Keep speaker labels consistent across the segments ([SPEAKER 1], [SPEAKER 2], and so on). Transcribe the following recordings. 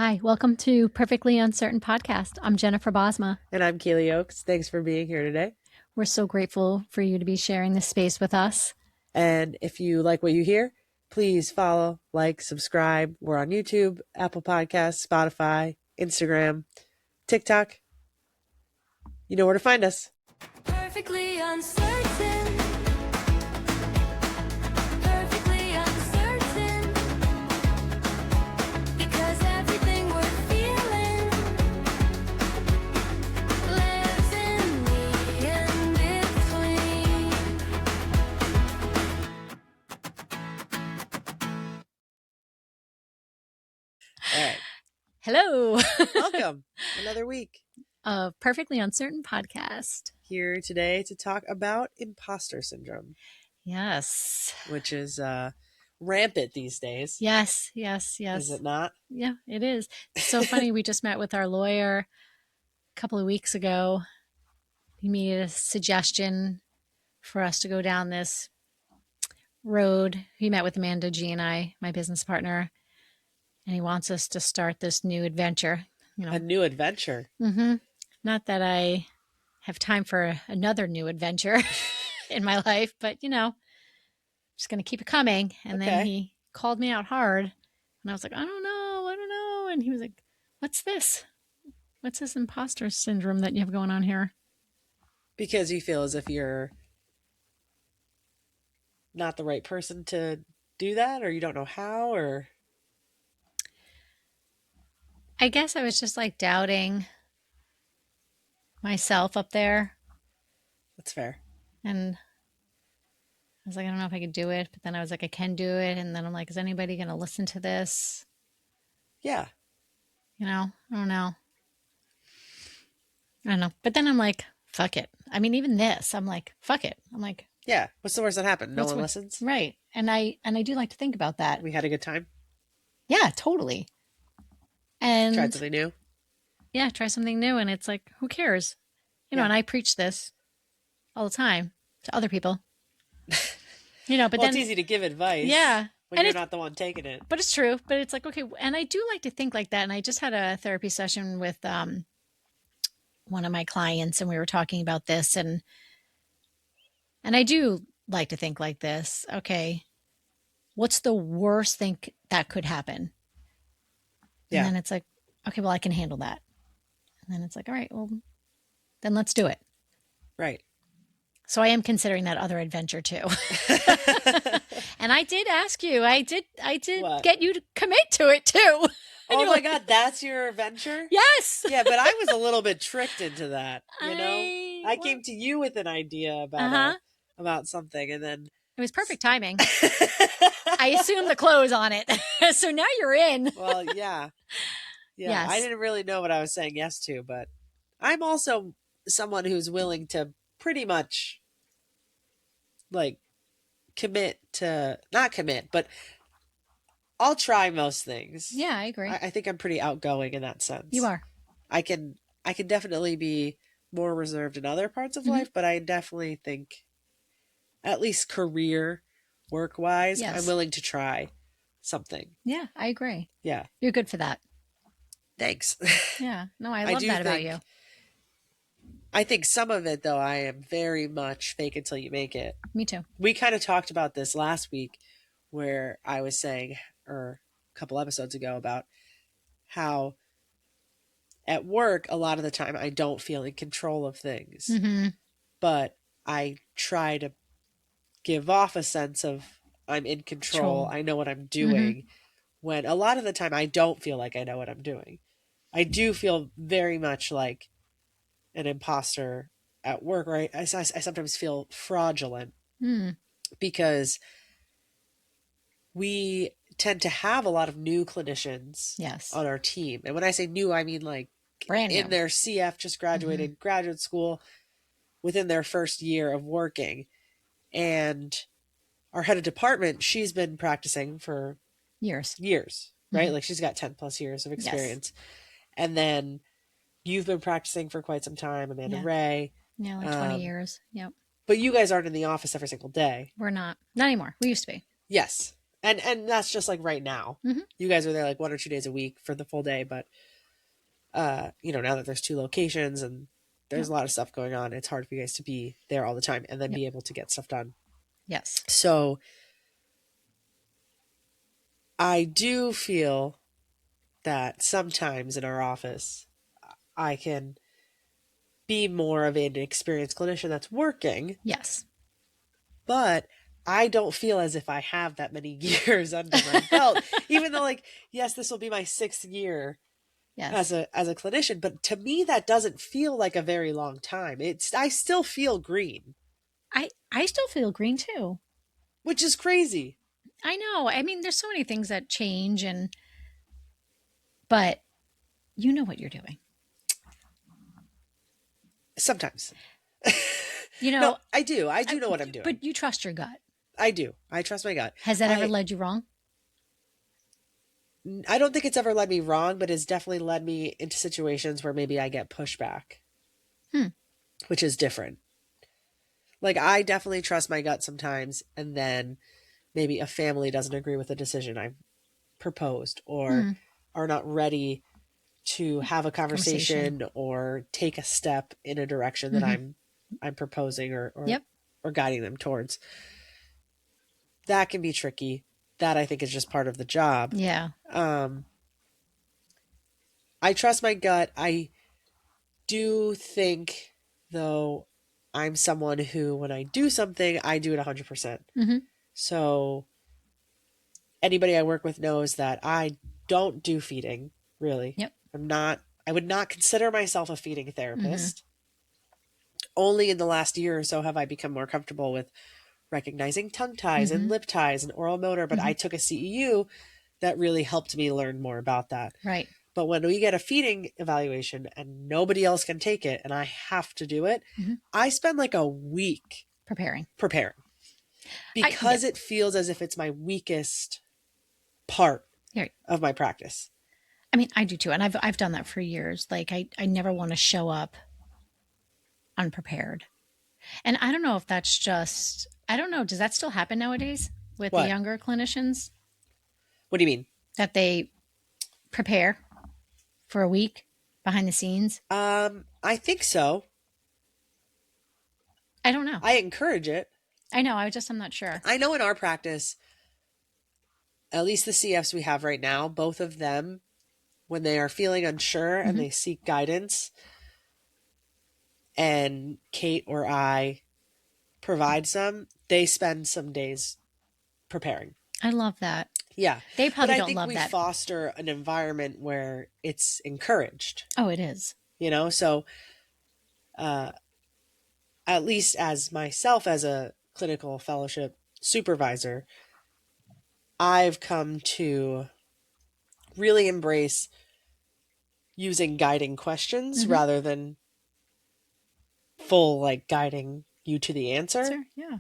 [SPEAKER 1] Hi, welcome to Perfectly Uncertain Podcast. I'm Jennifer Bosma.
[SPEAKER 2] And I'm Keely Oakes. Thanks for being here today.
[SPEAKER 1] We're so grateful for you to be sharing this space with us.
[SPEAKER 2] And if you like what you hear, please follow, like, subscribe. We're on YouTube, Apple Podcasts, Spotify, Instagram, TikTok. You know where to find us.
[SPEAKER 3] Perfectly uncertain. Perfectly uncertain. Because everything we're feeling lives in the in-between.
[SPEAKER 2] All right.
[SPEAKER 1] Hello.
[SPEAKER 2] Welcome. Another week.
[SPEAKER 1] Of Perfectly Uncertain Podcast.
[SPEAKER 2] Here today to talk about imposter syndrome.
[SPEAKER 1] Yes.
[SPEAKER 2] Which is rampant these days.
[SPEAKER 1] Yes.
[SPEAKER 2] Is it not?
[SPEAKER 1] Yeah, it is. It's so funny. We just met with our lawyer a couple of weeks ago. He made a suggestion for us to go down this road. He met with Amanda G and I, my business partner, and he wants us to start this new adventure.
[SPEAKER 2] A new adventure.
[SPEAKER 1] Mm-hmm. Not that I have time for another new adventure in my life, but just going to keep it coming. And then he called me out hard, and I was like, I don't know. And he was like, what's this? What's this imposter syndrome that you have going on here?
[SPEAKER 2] Because you feel as if you're not the right person to do that, or you don't know how, or...
[SPEAKER 1] I guess I was just like doubting myself up there.
[SPEAKER 2] That's fair.
[SPEAKER 1] And I was like, I don't know if I could do it. But then I was like, I can do it. And then I'm like, is anybody going to listen to this?
[SPEAKER 2] Yeah.
[SPEAKER 1] I don't know. But then I'm like, fuck it. I mean, even this, I'm like, fuck it. I'm like,
[SPEAKER 2] yeah. What's the worst that happened? No one listens?
[SPEAKER 1] Right. And I do like to think about that.
[SPEAKER 2] We had a good time?
[SPEAKER 1] Yeah, totally. And
[SPEAKER 2] tried something new?
[SPEAKER 1] Yeah, try something new. And it's like, who cares? And I preach this all the time to other people. But
[SPEAKER 2] well,
[SPEAKER 1] then
[SPEAKER 2] it's easy to give advice.
[SPEAKER 1] Yeah.
[SPEAKER 2] When you're not the one taking it.
[SPEAKER 1] But it's true. But it's like, okay. And I do like to think like that. And I just had a therapy session with one of my clients, and we were talking about this. And I do like to think like this. Okay, what's the worst thing that could happen? And then it's like, okay, well, I can handle that. And then it's like, all right, well, then let's do it.
[SPEAKER 2] Right.
[SPEAKER 1] So I am considering that other adventure too. And I did ask you, I did what? Get you to commit to it too.
[SPEAKER 2] Oh my God, that's your adventure?
[SPEAKER 1] Yes.
[SPEAKER 2] Yeah, but I was a little bit tricked into that, I came to you with an idea about something, and then...
[SPEAKER 1] It was perfect timing. I assumed the clothes on it. So now you're in.
[SPEAKER 2] Well, yeah. Yeah, yes. I didn't really know what I was saying yes to, but I'm also someone who's willing to pretty much like not commit, but I'll try most things.
[SPEAKER 1] Yeah, I agree.
[SPEAKER 2] I think I'm pretty outgoing in that sense.
[SPEAKER 1] You are.
[SPEAKER 2] I can definitely be more reserved in other parts of life, but I definitely think, at least career work wise, yes, I'm willing to try something.
[SPEAKER 1] Yeah, I agree.
[SPEAKER 2] Yeah.
[SPEAKER 1] You're good for that.
[SPEAKER 2] Thanks.
[SPEAKER 1] Yeah. No, I love that about you.
[SPEAKER 2] I think some of it, though, I am very much fake until you make it.
[SPEAKER 1] Me too.
[SPEAKER 2] We kind of talked about this last week, where I was saying, or a couple episodes ago, about how at work, a lot of the time, I don't feel in control of things.
[SPEAKER 1] Mm-hmm.
[SPEAKER 2] But I try to give off a sense of I'm in control. I know what I'm doing. When a lot of the time I don't feel like I know what I'm doing. I do feel very much like an imposter at work, or I sometimes feel fraudulent because we tend to have a lot of new clinicians on our team. And when I say new, I mean like
[SPEAKER 1] brand
[SPEAKER 2] in their CF, just graduated graduate school, within their first year of working. And our head of department, she's been practicing for years, right? Like she's got 10 plus years of experience. Yes. And then you've been practicing for quite some time, Amanda Ray.
[SPEAKER 1] Yeah, like 20 years. Yep.
[SPEAKER 2] But you guys aren't in the office every single day.
[SPEAKER 1] We're not. Not anymore. We used to be.
[SPEAKER 2] Yes. And that's just like right now.
[SPEAKER 1] Mhm.
[SPEAKER 2] You guys are there like 1 or 2 days a week for the full day, but now that there's 2 locations and there's
[SPEAKER 1] Yep.
[SPEAKER 2] a lot of stuff going on, it's hard for you guys to be there all the time and then
[SPEAKER 1] Yep.
[SPEAKER 2] be able to get stuff done.
[SPEAKER 1] Yes.
[SPEAKER 2] So I do feel that sometimes in our office, I can be more of an experienced clinician that's working,
[SPEAKER 1] Yes.
[SPEAKER 2] but I don't feel as if I have that many years under my belt, even though, like, yes, this will be my 6th year
[SPEAKER 1] Yes.
[SPEAKER 2] as a clinician, but to me that doesn't feel like a very long time. I still feel green,
[SPEAKER 1] I still feel green too.
[SPEAKER 2] which is crazy.
[SPEAKER 1] I know. I mean, there's so many things that change, but you know what you're doing.
[SPEAKER 2] Sometimes.
[SPEAKER 1] You
[SPEAKER 2] No,
[SPEAKER 1] know,
[SPEAKER 2] I do. I do know what I'm doing.
[SPEAKER 1] but you trust your gut.
[SPEAKER 2] I do. I trust my gut.
[SPEAKER 1] Has that ever led you wrong?
[SPEAKER 2] I don't think it's ever led me wrong, but it's definitely led me into situations where maybe I get pushback,
[SPEAKER 1] Hmm.
[SPEAKER 2] which is different. Like, I definitely trust my gut sometimes, and then maybe a family doesn't agree with a decision I've proposed or
[SPEAKER 1] Hmm.
[SPEAKER 2] are not ready to have a
[SPEAKER 1] Conversation.
[SPEAKER 2] conversation or take a step in a direction that
[SPEAKER 1] Mhm.
[SPEAKER 2] I'm proposing
[SPEAKER 1] Yep.
[SPEAKER 2] or guiding them towards. That can be tricky. That I think is just part of the job.
[SPEAKER 1] Yeah.
[SPEAKER 2] Um, I trust my gut. I do think, though, I'm someone who, when I do something, I do it 100%.
[SPEAKER 1] Mhm.
[SPEAKER 2] So anybody I work with knows that I don't do feeding, really.
[SPEAKER 1] Yep.
[SPEAKER 2] I would not consider myself a feeding
[SPEAKER 1] Mhm.
[SPEAKER 2] therapist. Only in the last year or so have I become more comfortable with recognizing tongue ties and
[SPEAKER 1] Mhm.
[SPEAKER 2] lip ties and oral motor, but I
[SPEAKER 1] Mhm.
[SPEAKER 2] took a CEU that really helped me learn more about that.
[SPEAKER 1] Right.
[SPEAKER 2] But when we get a feeding evaluation and nobody else can take it and I have to do it,
[SPEAKER 1] Mhm.
[SPEAKER 2] I spend like a week
[SPEAKER 1] Preparing.
[SPEAKER 2] preparing
[SPEAKER 1] Yep.
[SPEAKER 2] because it feels as if it's my weakest part
[SPEAKER 1] Here.
[SPEAKER 2] of my practice.
[SPEAKER 1] I mean, I do too, and I've done that for years. Like I never want to show up unprepared. And I don't know if that's just I don't know, does that still happen nowadays with the
[SPEAKER 2] What?
[SPEAKER 1] younger clinicians
[SPEAKER 2] What do you mean?
[SPEAKER 1] that they prepare for a week behind the scenes?
[SPEAKER 2] I think so.
[SPEAKER 1] I don't know.
[SPEAKER 2] I encourage it.
[SPEAKER 1] I know, I'm not sure.
[SPEAKER 2] I know in our practice, at least the CFs we have right now, both of them, when they are feeling unsure and
[SPEAKER 1] Mhm.
[SPEAKER 2] they seek guidance, and Kate or I provide some, they spend some days preparing.
[SPEAKER 1] I love that.
[SPEAKER 2] Yeah.
[SPEAKER 1] They
[SPEAKER 2] But
[SPEAKER 1] probably
[SPEAKER 2] I
[SPEAKER 1] don't
[SPEAKER 2] think
[SPEAKER 1] love
[SPEAKER 2] we
[SPEAKER 1] that.
[SPEAKER 2] foster an environment where it's encouraged,
[SPEAKER 1] Oh, it is.
[SPEAKER 2] So uh, at least as myself as a clinical fellowship supervisor, I've come to really embrace using guiding questions
[SPEAKER 1] Mhm.
[SPEAKER 2] rather than full like guiding you to the answer.
[SPEAKER 1] Sure. Yeah.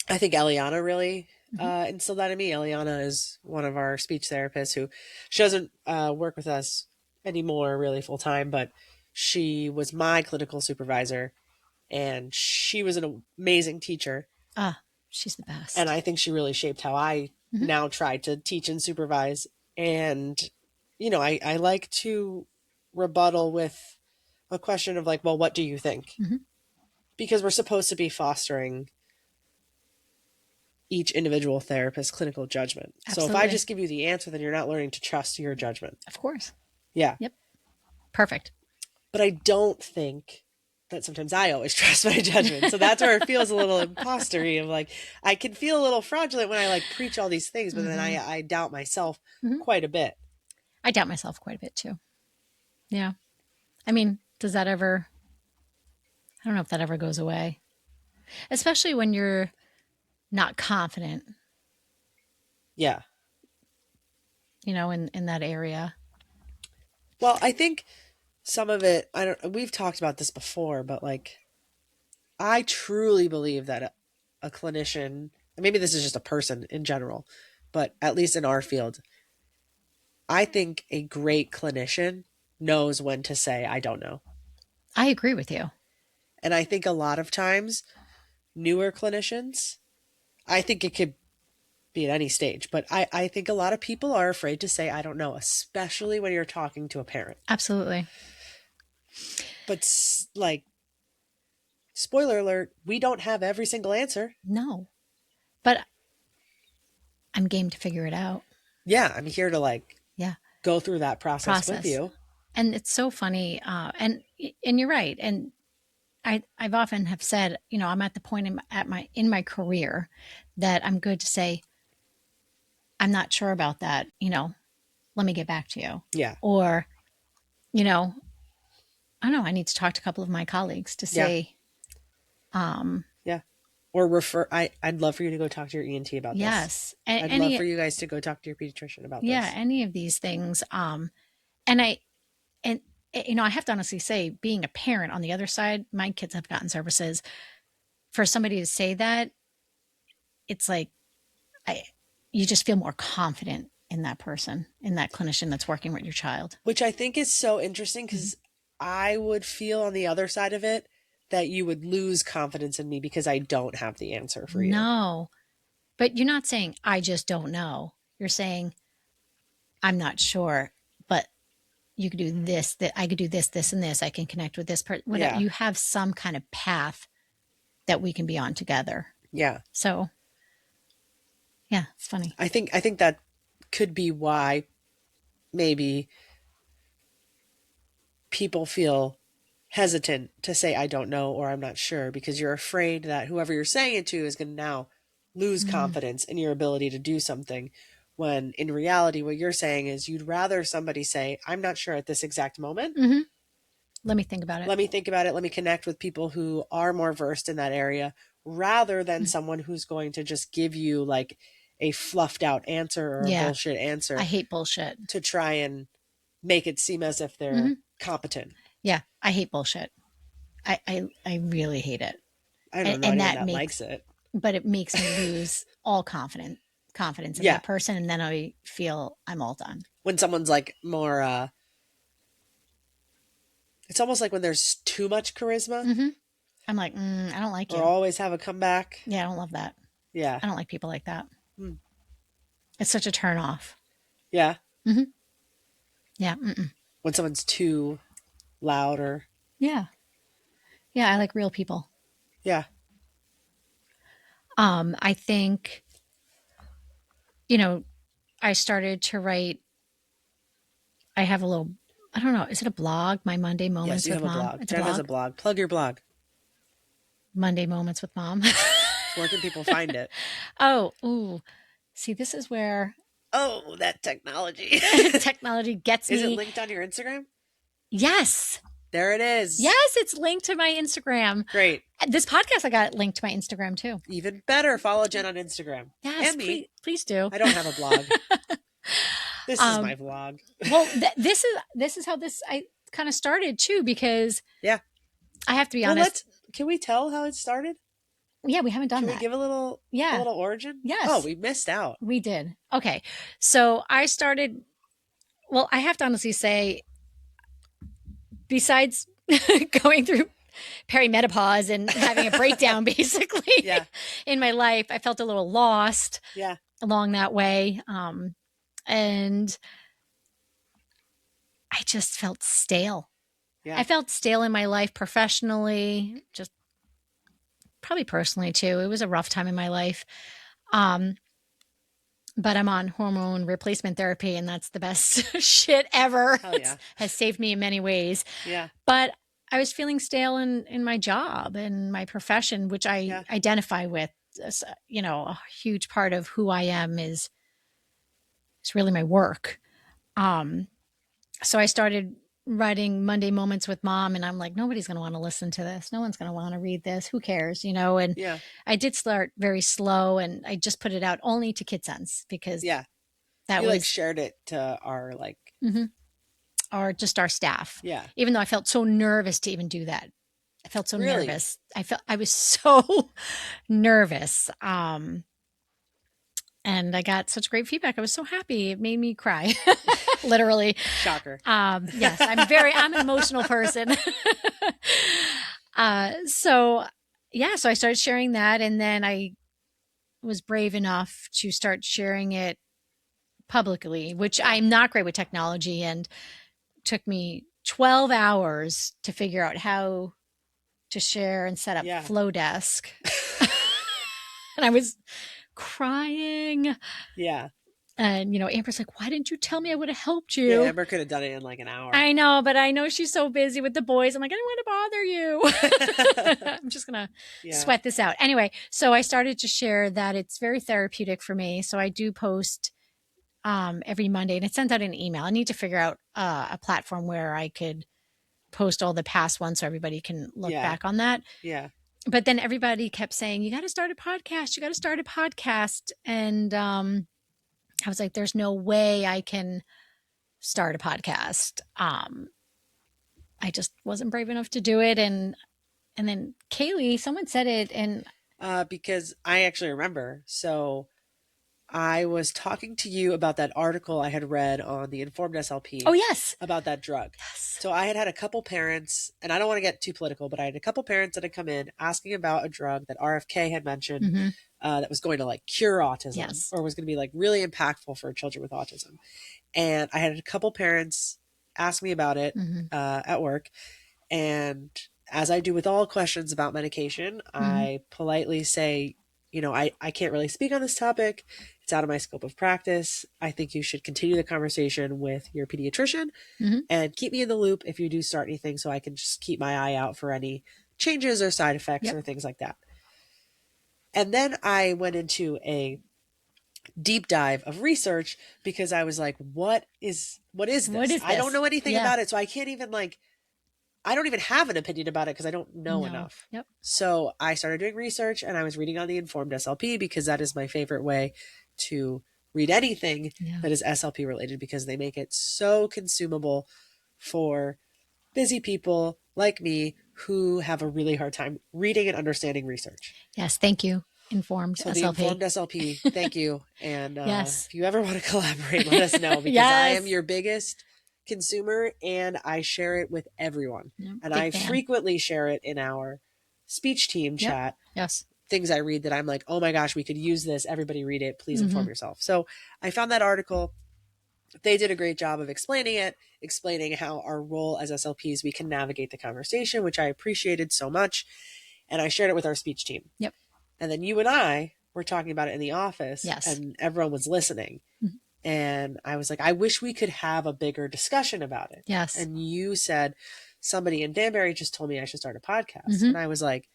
[SPEAKER 2] I think Eliana really
[SPEAKER 1] Mhm.
[SPEAKER 2] instilled that in me. Eliana is one of our speech therapists who she doesn't work with us anymore really full time, but she was my clinical supervisor and she was an amazing teacher.
[SPEAKER 1] Ah, she's the
[SPEAKER 2] And
[SPEAKER 1] best.
[SPEAKER 2] I think she really shaped how I
[SPEAKER 1] Mhm.
[SPEAKER 2] now try to teach and supervise. And, I like to rebuttal with a question of like, well, what do you think?
[SPEAKER 1] Mhm.
[SPEAKER 2] Because we're supposed to be fostering each individual therapist's clinical judgment. So if I
[SPEAKER 1] Absolutely.
[SPEAKER 2] just give you the answer, then you're not learning to trust your judgment.
[SPEAKER 1] Of course.
[SPEAKER 2] Yeah.
[SPEAKER 1] Yep. Perfect.
[SPEAKER 2] But I don't think that sometimes I always trust my judgment. So that's where it feels a little impostery of like, I can feel a little fraudulent when I like preach all these things, but then
[SPEAKER 1] Mhm.
[SPEAKER 2] I doubt myself
[SPEAKER 1] Mhm.
[SPEAKER 2] quite a bit.
[SPEAKER 1] I doubt myself quite a bit too. Yeah. I mean, does that ever I don't know if that ever goes away. Especially when you're not confident,
[SPEAKER 2] Yeah.
[SPEAKER 1] in that area.
[SPEAKER 2] Well, I think some of it, we've talked about this before, but like, I truly believe that a clinician, and maybe this is just a person in general, but at least in our field, I think a great clinician knows when to say, I don't know.
[SPEAKER 1] I agree with you.
[SPEAKER 2] And I think a lot of times, newer clinicians, I think it could be at any stage. But I think a lot of people are afraid to say, I don't know, especially when you're talking to a parent.
[SPEAKER 1] Absolutely.
[SPEAKER 2] But like, spoiler alert, we don't have every single answer.
[SPEAKER 1] No. But I'm game to figure it out.
[SPEAKER 2] Yeah, I'm here to like
[SPEAKER 1] Yeah.
[SPEAKER 2] go through that process with you.
[SPEAKER 1] And it's so funny. And you're right. And I've often have said, you know, I'm at the point in my career that I'm good to say, I'm not sure about that. You know, let me get back to you.
[SPEAKER 2] Yeah.
[SPEAKER 1] Or, you know, I don't know. I need to talk to a couple of my colleagues to say,
[SPEAKER 2] Yeah. Or refer. I'd love for you to go talk to your ENT about this.
[SPEAKER 1] yes.
[SPEAKER 2] I'd love for you guys to go talk to your pediatrician about
[SPEAKER 1] yeah,
[SPEAKER 2] this.
[SPEAKER 1] any of these things. And you know, I have to honestly say, being a parent on the other side, my kids have gotten services. For somebody to say that, it's like, you just feel more confident in that person, in that clinician that's working with your child.
[SPEAKER 2] Which I think is so interesting because I would feel on the other side of it that you would lose confidence in me because I don't have the answer for you.
[SPEAKER 1] No, but you're not saying, I just don't know. You're saying, I'm not sure, but you could do this, that I could do this, this, and this. I can connect with this person. Whatever.
[SPEAKER 2] Yeah.
[SPEAKER 1] You have some kind of path that we can be on together.
[SPEAKER 2] Yeah.
[SPEAKER 1] So, yeah, it's funny.
[SPEAKER 2] I think that could be why maybe people feel hesitant to say I don't know or I'm not sure because you're afraid that whoever you're saying it to is going to now lose confidence in your ability to do something, when in reality what you're saying is you'd rather somebody say I'm not sure at this exact moment.
[SPEAKER 1] Let me think about it.
[SPEAKER 2] Let me think about it. Let me connect with people who are more versed in that area rather than someone who's going to just give you like a fluffed out answer or a bullshit answer
[SPEAKER 1] I hate bullshit.
[SPEAKER 2] to try and make it seem as if they're competent.
[SPEAKER 1] Yeah, I hate bullshit. I really hate it.
[SPEAKER 2] I don't know anyone that likes it.
[SPEAKER 1] But it makes me lose all confidence in that person, and then I feel I'm all done.
[SPEAKER 2] When someone's like more, it's almost like when there's too much charisma.
[SPEAKER 1] I'm like, I don't like you.
[SPEAKER 2] Or always have a comeback.
[SPEAKER 1] Yeah, I don't love that.
[SPEAKER 2] Yeah.
[SPEAKER 1] I don't like people like that. It's such a turn off.
[SPEAKER 2] Yeah.
[SPEAKER 1] Yeah.
[SPEAKER 2] When someone's too loud or.
[SPEAKER 1] Yeah. Yeah, I like real people.
[SPEAKER 2] Yeah.
[SPEAKER 1] I think, you know, I started to write. I have a little, I don't know, is it a blog? My Monday Moments
[SPEAKER 2] Yes, you
[SPEAKER 1] with
[SPEAKER 2] have a
[SPEAKER 1] Mom.
[SPEAKER 2] blog.
[SPEAKER 1] It's
[SPEAKER 2] Jen
[SPEAKER 1] a blog.
[SPEAKER 2] has a blog. Plug your blog.
[SPEAKER 1] Monday Moments with Mom.
[SPEAKER 2] Where can people find it?
[SPEAKER 1] Ooh. See, this is where
[SPEAKER 2] Oh, that technology.
[SPEAKER 1] technology gets me.
[SPEAKER 2] Is it linked on your Instagram?
[SPEAKER 1] Yes.
[SPEAKER 2] There it is.
[SPEAKER 1] Yes, it's linked to my Instagram.
[SPEAKER 2] Great.
[SPEAKER 1] This podcast, I got linked to my Instagram too.
[SPEAKER 2] Even better. Follow Jen on Instagram.
[SPEAKER 1] Yes,
[SPEAKER 2] And me.
[SPEAKER 1] please do.
[SPEAKER 2] I don't have a blog. This is my vlog.
[SPEAKER 1] Well, this is how I kind of started too, because
[SPEAKER 2] Yeah.
[SPEAKER 1] I have to be honest.
[SPEAKER 2] Can we tell how it started?
[SPEAKER 1] Yeah, we haven't done
[SPEAKER 2] Can
[SPEAKER 1] that.
[SPEAKER 2] we give a little origin?
[SPEAKER 1] Yes.
[SPEAKER 2] Oh, we missed out.
[SPEAKER 1] We did. Okay. So I started, well, I have to honestly say, besides going through perimenopause and having a breakdown basically in my life, I felt a little lost along that way. And I just felt stale.
[SPEAKER 2] Yeah.
[SPEAKER 1] I felt stale in my life professionally, just probably personally too. It was a rough time in my life. But I'm on hormone replacement therapy, and that's the best shit ever.
[SPEAKER 2] Hell yeah.
[SPEAKER 1] Has saved me in many ways.
[SPEAKER 2] Yeah.
[SPEAKER 1] But I was feeling stale in my job and my profession, which I identify with. You know, a huge part of who I am is really my work. So I started writing Monday Moments with Mom, and I'm like, nobody's going to want to listen to this. No one's going to want to read this. Who cares? You know, and I did start very slow, and I just put it out only to KidSense because that
[SPEAKER 2] you
[SPEAKER 1] was
[SPEAKER 2] like shared it to our like,
[SPEAKER 1] or just our staff.
[SPEAKER 2] Yeah.
[SPEAKER 1] Even though I felt so nervous to even do that. I felt so nervous. I was so nervous. And I got such great feedback. I was so happy. It made me cry. Literally.
[SPEAKER 2] Shocker.
[SPEAKER 1] Yes, I'm an emotional person. So I started sharing that, and then I was brave enough to start sharing it publicly, which I'm not great with technology, and took me 12 hours to figure out how to share and set up Flowdesk. And I was crying.
[SPEAKER 2] Yeah.
[SPEAKER 1] And, Amber's like, why didn't you tell me? I would have helped you.
[SPEAKER 2] Yeah, Amber could have done it in like an hour.
[SPEAKER 1] I know, but I know she's so busy with the boys. I'm like, I don't want to bother you. I'm just going to sweat this out. Anyway, so I started to share that it's very therapeutic for me. So I do post every Monday, and it sends out an email. I need to figure out a platform where I could post all the past ones so everybody can look back on that.
[SPEAKER 2] Yeah.
[SPEAKER 1] But then everybody kept saying, you got to start a podcast. You got to start a podcast. And I was like, there's no way I can start a podcast. I just wasn't brave enough to do it. And then Kaylee, someone said it, and
[SPEAKER 2] because I actually remember. So I was talking to you about that article I had read on the Informed SLP.
[SPEAKER 1] Oh, yes.
[SPEAKER 2] About that drug.
[SPEAKER 1] Yes.
[SPEAKER 2] So I had a couple parents, and I don't want to get too political, but I had a couple parents that had come in asking about a drug that RFK had mentioned that was going to like cure autism or was going to be like really impactful for children with autism. And I had a couple parents ask me about it at work. And as I do with all questions about medication, I politely say, I can't really speak on this topic. It's out of my scope of practice. I think you should continue the conversation with your pediatrician and keep me in the loop if you do start anything, so I can just keep my eye out for any changes or side effects or things like that. And then I went into a deep dive of research because I was like, what is this? I don't know anything about it. So I can't even I don't even have an opinion about it because I don't know enough.
[SPEAKER 1] Yep.
[SPEAKER 2] So I started doing research, and I was reading on the Informed SLP because that is my favorite way to read anything that is SLP related, because they make it so consumable for busy people like me who have a really hard time reading and understanding research.
[SPEAKER 1] Yes. Thank you. Informed
[SPEAKER 2] So
[SPEAKER 1] SLP.
[SPEAKER 2] the Informed SLP, thank you. And if you ever want to collaborate, let us know, because I am your biggest consumer and I share it with everyone. And I frequently share it in our speech team chat.
[SPEAKER 1] Yes.
[SPEAKER 2] Things I read that I'm like, oh my gosh, we could use this. Everybody read it. Please inform yourself. So I found that article. They did a great job of explaining it, explaining how our role as SLPs, we can navigate the conversation, which I appreciated so much. And I shared it with our speech team.
[SPEAKER 1] Yep.
[SPEAKER 2] And then you and I were talking about it in the office, and everyone was listening. And I was like, I wish we could have a bigger discussion about it.
[SPEAKER 1] Yes.
[SPEAKER 2] And you said, somebody in Danbury just told me I should start a podcast. And I was like,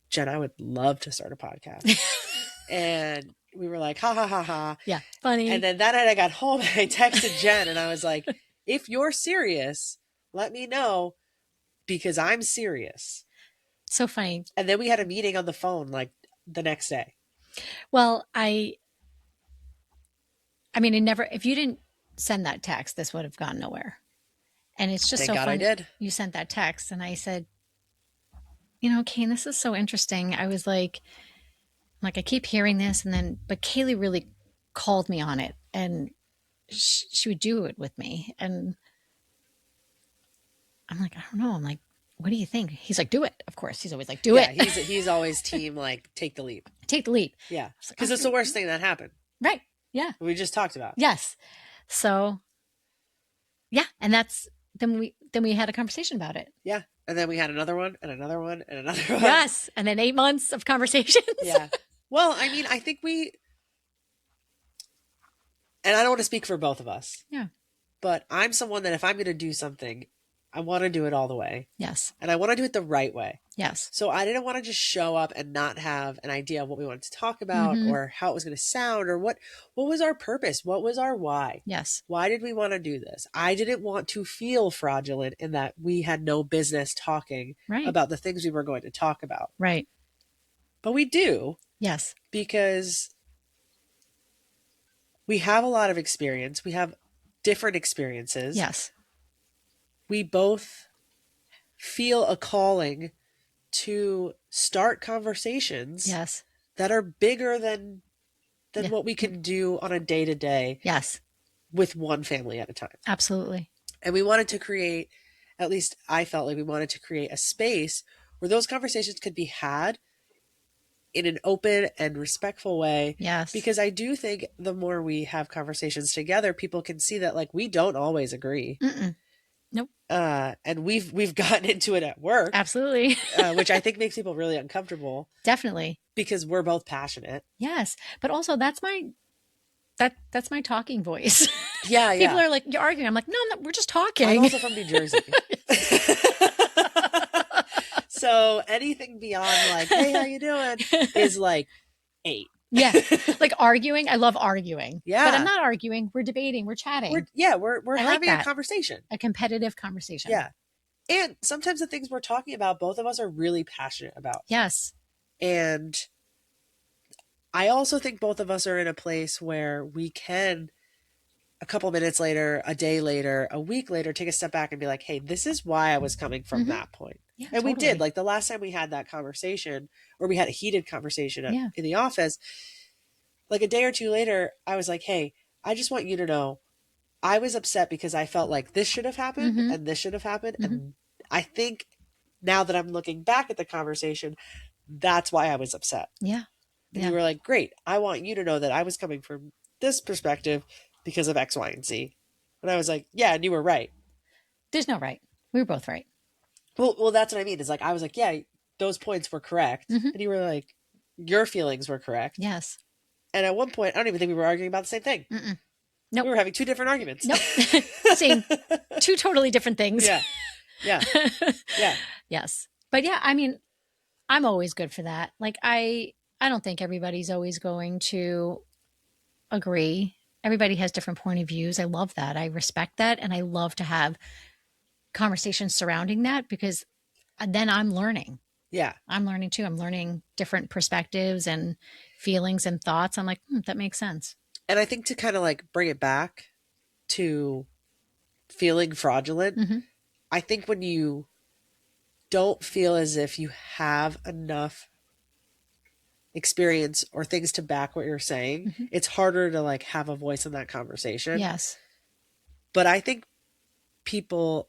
[SPEAKER 2] Jen, I would love to start a podcast. And we were like, ha, ha, ha, ha.
[SPEAKER 1] Yeah, funny.
[SPEAKER 2] And then that night I got home and I texted Jen and I was like, if you're serious, let me know, because I'm serious.
[SPEAKER 1] So funny.
[SPEAKER 2] And then we had a meeting on the phone like the next day.
[SPEAKER 1] Well, I mean, if you didn't send that text, this would have gone nowhere. And it's just so funny.
[SPEAKER 2] I did.
[SPEAKER 1] You sent that text and I said, Kane, this is so interesting. I was like, I keep hearing this, but Kaylee really called me on it, and she would do it with me. And I'm like, I don't know. I'm like, what do you think? He's like, do it. Of course. He's always like, do it.
[SPEAKER 2] He's always team, like, take the leap.
[SPEAKER 1] Take the leap.
[SPEAKER 2] Yeah. Because it's the worst thing that happened.
[SPEAKER 1] Right. Yeah.
[SPEAKER 2] We just talked about.
[SPEAKER 1] Yes. So, yeah. And then we had a conversation about it.
[SPEAKER 2] Yeah. And then we had another one and another one and another one.
[SPEAKER 1] Yes. And then 8 months of conversations.
[SPEAKER 2] Yeah. Well, I mean, I think and I don't want to speak for both of us.
[SPEAKER 1] Yeah.
[SPEAKER 2] But I'm someone that if I'm going to do something, I want to do it all the way.
[SPEAKER 1] Yes.
[SPEAKER 2] And I want to do it the right way.
[SPEAKER 1] Yes.
[SPEAKER 2] So I didn't want to just show up and not have an idea of what we wanted to talk about or how it was going to sound or what was our purpose? What was our why?
[SPEAKER 1] Yes.
[SPEAKER 2] Why did we want to do this? I didn't want to feel fraudulent in that we had no business talking about the things we were going to talk about.
[SPEAKER 1] Right.
[SPEAKER 2] But we do.
[SPEAKER 1] Yes.
[SPEAKER 2] Because we have a lot of experience. We have different experiences.
[SPEAKER 1] Yes. We
[SPEAKER 2] both feel a calling to start conversations that are bigger than what we can do on a day-to-day with one family at a time.
[SPEAKER 1] Absolutely.
[SPEAKER 2] And we wanted to create, at least I felt like we wanted to create a space where those conversations could be had in an open and respectful way.
[SPEAKER 1] Yes.
[SPEAKER 2] Because I do think the more we have conversations together, people can see that like we don't always agree.
[SPEAKER 1] Mm-mm. Nope.
[SPEAKER 2] And we've gotten into it at work,
[SPEAKER 1] Absolutely.
[SPEAKER 2] which I think makes people really uncomfortable
[SPEAKER 1] Definitely.
[SPEAKER 2] because we're both passionate.
[SPEAKER 1] Yes. But also that's my talking voice.
[SPEAKER 2] Yeah,
[SPEAKER 1] People
[SPEAKER 2] yeah.
[SPEAKER 1] are like, you're arguing. I'm like, no, we're just
[SPEAKER 2] I'm
[SPEAKER 1] talking.
[SPEAKER 2] also from New Jersey. So anything beyond like, hey, how you doing? Is like 8.
[SPEAKER 1] Yeah. Like arguing. I love arguing.
[SPEAKER 2] Yeah.
[SPEAKER 1] But I'm not arguing. We're debating. We're chatting.
[SPEAKER 2] We're
[SPEAKER 1] I like
[SPEAKER 2] having a
[SPEAKER 1] that.
[SPEAKER 2] conversation.
[SPEAKER 1] A competitive conversation.
[SPEAKER 2] Yeah. And sometimes the things we're talking about, both of us are really passionate about.
[SPEAKER 1] Yes.
[SPEAKER 2] And I also think both of us are in a place where we can, a couple minutes later, a day later, a week later, take a step back and be like, hey, this is why I was coming from that point.
[SPEAKER 1] Yeah,
[SPEAKER 2] and we
[SPEAKER 1] totally.
[SPEAKER 2] did. Like the last time we had that conversation, or we had a heated conversation
[SPEAKER 1] Yeah.
[SPEAKER 2] in the office, like a day or two later, I was like, hey, I just want you to know I was upset because I felt like this should have happened and this should have happened. And I think now that I'm looking back at the conversation, that's why I was upset.
[SPEAKER 1] Yeah.
[SPEAKER 2] And you were like, great, I want you to know that I was coming from this perspective because of X, Y, and Z. And I was like, yeah, and you were right.
[SPEAKER 1] There's no right. We were both right.
[SPEAKER 2] Well, that's what I mean. Is like, I was like, yeah, those points were correct. And you were like, your feelings were correct.
[SPEAKER 1] Yes.
[SPEAKER 2] And at one point, I don't even think we were arguing about the same thing.
[SPEAKER 1] Nope.
[SPEAKER 2] We were having 2 different arguments.
[SPEAKER 1] Nope. Saying 2 totally different things.
[SPEAKER 2] Yeah. Yeah. Yeah.
[SPEAKER 1] Yes. But yeah, I mean, I'm always good for that. Like I don't think everybody's always going to agree. Everybody has different point of views. I love that. I respect that. And I love to have conversations surrounding that because then I'm learning.
[SPEAKER 2] Yeah.
[SPEAKER 1] I'm learning too. I'm learning different perspectives and feelings and thoughts. I'm like, that makes sense.
[SPEAKER 2] And I think to kind of like bring it back to feeling fraudulent, I think when you don't feel as if you have enough experience or things to back what you're saying, it's harder to like have a voice in that conversation.
[SPEAKER 1] Yes.
[SPEAKER 2] But I think I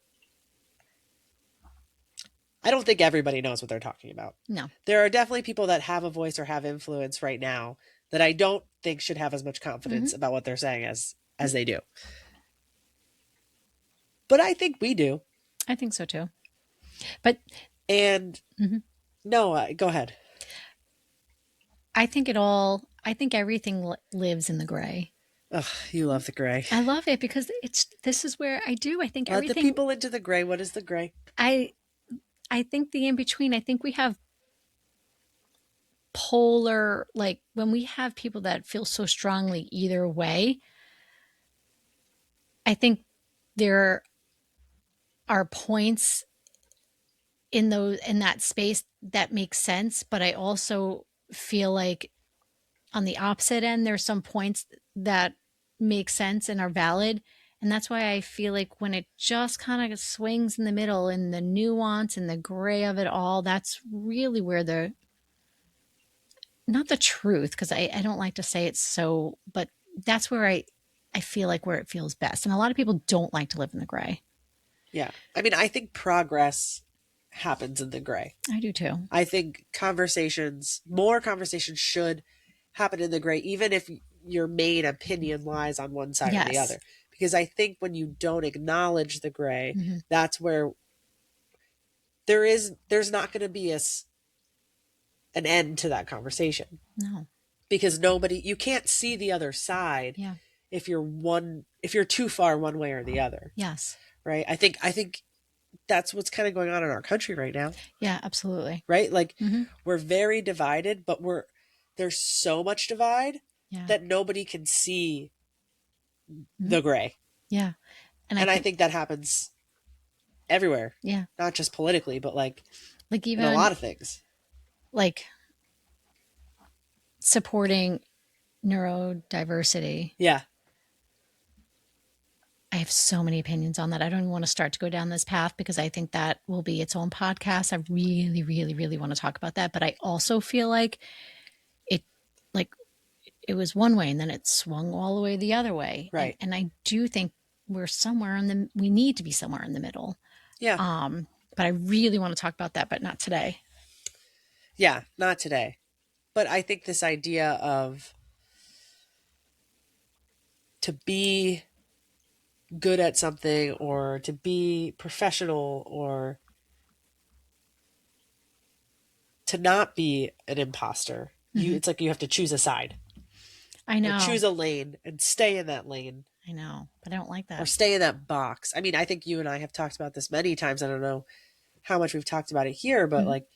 [SPEAKER 2] don't think everybody knows what they're talking about.
[SPEAKER 1] No.
[SPEAKER 2] There are definitely people that have a voice or have influence right now that I don't think should have as much confidence about what they're saying as they do. But I think we do.
[SPEAKER 1] I think so too. But
[SPEAKER 2] no, go ahead.
[SPEAKER 1] I think everything lives in the gray.
[SPEAKER 2] Ugh, you love the gray.
[SPEAKER 1] I love it because this is where I think
[SPEAKER 2] Let
[SPEAKER 1] everything.
[SPEAKER 2] the people into the gray. What is the gray?
[SPEAKER 1] I think the in between. I think we have polar, like when we have people that feel so strongly either way. I think there are points in that space that make sense, but I also feel like on the opposite end, there's some points that make sense and are valid. And that's why I feel like when it just kind of swings in the middle and the nuance and the gray of it all, that's really where not the truth, because I don't like to say it's so, but that's where I feel like where it feels best. And a lot of people don't like to live in the gray.
[SPEAKER 2] Yeah. I mean, I think progress happens in the gray.
[SPEAKER 1] I do too.
[SPEAKER 2] I think more conversations should happen in the gray, even if your main opinion lies on one side or the other. Because I think when you don't acknowledge the gray, that's where there's not going to be an end to that conversation.
[SPEAKER 1] No.
[SPEAKER 2] Because you can't see the other side if you're too far one way or the other.
[SPEAKER 1] Yes.
[SPEAKER 2] Right? I think that's what's kind of going on in our country right now.
[SPEAKER 1] Yeah, absolutely.
[SPEAKER 2] Right? Like we're very divided, but there's so much divide that nobody can see the gray.
[SPEAKER 1] Yeah.
[SPEAKER 2] And I think that happens everywhere.
[SPEAKER 1] Yeah.
[SPEAKER 2] Not just politically, but like
[SPEAKER 1] even
[SPEAKER 2] in a lot of things.
[SPEAKER 1] Like supporting neurodiversity.
[SPEAKER 2] Yeah.
[SPEAKER 1] I have so many opinions on that. I don't even want to start to go down this path because I think that will be its own podcast. I really, really, really want to talk about that. But I also feel like it was one way and then it swung all the way the other way.
[SPEAKER 2] Right.
[SPEAKER 1] And I do think we need to be somewhere in the middle.
[SPEAKER 2] Yeah.
[SPEAKER 1] But I really want to talk about that, but not today.
[SPEAKER 2] Yeah, not today. But I think this idea of to be good at something or to be professional or to not be an imposter, it's like you have to choose a side
[SPEAKER 1] I
[SPEAKER 2] or
[SPEAKER 1] know.
[SPEAKER 2] choose a lane and stay in that lane
[SPEAKER 1] I know, but I don't like
[SPEAKER 2] or
[SPEAKER 1] that.
[SPEAKER 2] stay in that box. I mean, I think you and I have talked about this many times. I don't know how much we've talked about it here, but like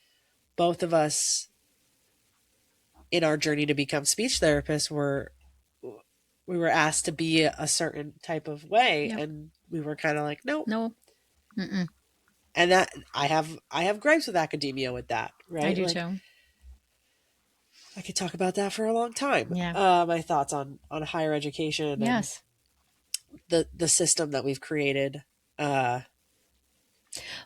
[SPEAKER 2] both of us in our journey to become speech therapists we were asked to be a certain type of way,
[SPEAKER 1] Yep.
[SPEAKER 2] and we were kind of like, nope.
[SPEAKER 1] No. Mm-mm.
[SPEAKER 2] And that I have gripes with academia with that,
[SPEAKER 1] I
[SPEAKER 2] right?
[SPEAKER 1] do
[SPEAKER 2] Like
[SPEAKER 1] too.
[SPEAKER 2] I could talk about that for a long time.
[SPEAKER 1] Yeah.
[SPEAKER 2] My thoughts on higher education and
[SPEAKER 1] Yes.
[SPEAKER 2] the system that we've created. Uh,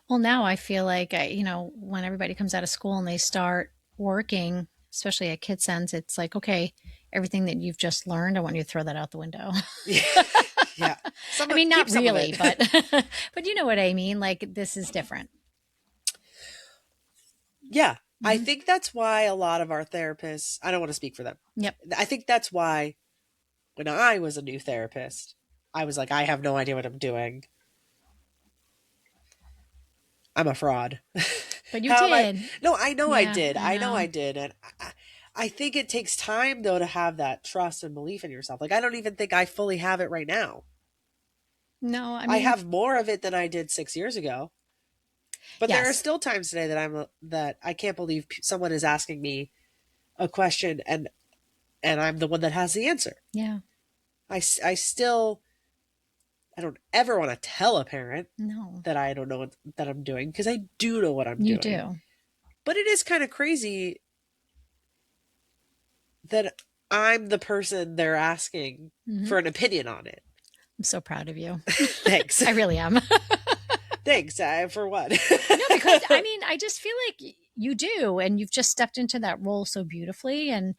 [SPEAKER 1] Well, now I feel like when everybody comes out of school and they start working, especially at Kid Sense, it's like, okay, everything that you've just learned, I want you to throw that out the window.
[SPEAKER 2] yeah, yeah.
[SPEAKER 1] I mean,
[SPEAKER 2] Keep
[SPEAKER 1] not
[SPEAKER 2] some of
[SPEAKER 1] really,
[SPEAKER 2] it.
[SPEAKER 1] but but you know what I mean. Like this is different.
[SPEAKER 2] Yeah, I
[SPEAKER 1] Mm-hmm.
[SPEAKER 2] think that's why a lot of our therapists. I don't want to speak for them.
[SPEAKER 1] Yep.
[SPEAKER 2] I think that's why when I was a new therapist, I was like, I have no idea what I'm doing. I'm a fraud.
[SPEAKER 1] But you
[SPEAKER 2] How am I?
[SPEAKER 1] did.
[SPEAKER 2] No, I know I
[SPEAKER 1] Yeah,
[SPEAKER 2] did.
[SPEAKER 1] I
[SPEAKER 2] I know
[SPEAKER 1] know.
[SPEAKER 2] I did. And I think it takes time, though, to have that trust and belief in yourself. Like, I don't even think I fully have it right now.
[SPEAKER 1] No, I
[SPEAKER 2] I
[SPEAKER 1] mean,
[SPEAKER 2] have more of it than I did 6 years ago. But there are
[SPEAKER 1] yes.
[SPEAKER 2] still times today that I can't believe someone is asking me a question and I'm the one that has the answer.
[SPEAKER 1] Yeah.
[SPEAKER 2] I still I don't ever want to tell a parent
[SPEAKER 1] No.
[SPEAKER 2] that I don't know what that I'm doing because I do know what I'm
[SPEAKER 1] You
[SPEAKER 2] doing.
[SPEAKER 1] do.
[SPEAKER 2] But it is kind of crazy that I'm the person they're asking
[SPEAKER 1] Mm-hmm.
[SPEAKER 2] for an opinion on it.
[SPEAKER 1] I'm so proud of you.
[SPEAKER 2] Thanks.
[SPEAKER 1] I really am.
[SPEAKER 2] Thanks. For what?
[SPEAKER 1] No, because I mean, I just feel like you do, and you've just stepped into that role so beautifully. And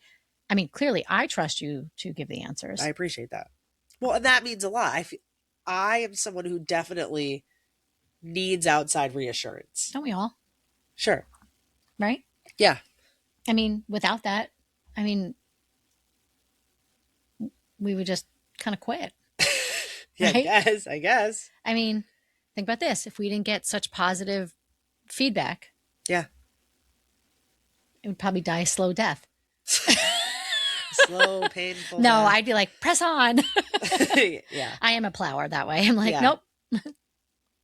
[SPEAKER 1] I mean, clearly, I trust you to give the
[SPEAKER 2] I
[SPEAKER 1] answers.
[SPEAKER 2] appreciate that. Well, and that means a lot. I am someone who definitely needs outside reassurance.
[SPEAKER 1] Don't we all?
[SPEAKER 2] Sure.
[SPEAKER 1] Right?
[SPEAKER 2] Yeah.
[SPEAKER 1] I mean, without that, I mean, we would just kind of quit,
[SPEAKER 2] Yeah,
[SPEAKER 1] right?
[SPEAKER 2] I guess.
[SPEAKER 1] I mean, think about this. If we didn't get such positive feedback,
[SPEAKER 2] Yeah.
[SPEAKER 1] it would probably die a slow death.
[SPEAKER 2] Slow, painful.
[SPEAKER 1] No,
[SPEAKER 2] death.
[SPEAKER 1] I'd be like, press on.
[SPEAKER 2] Yeah.
[SPEAKER 1] I am a plower that way. I'm like,
[SPEAKER 2] Yeah.
[SPEAKER 1] nope.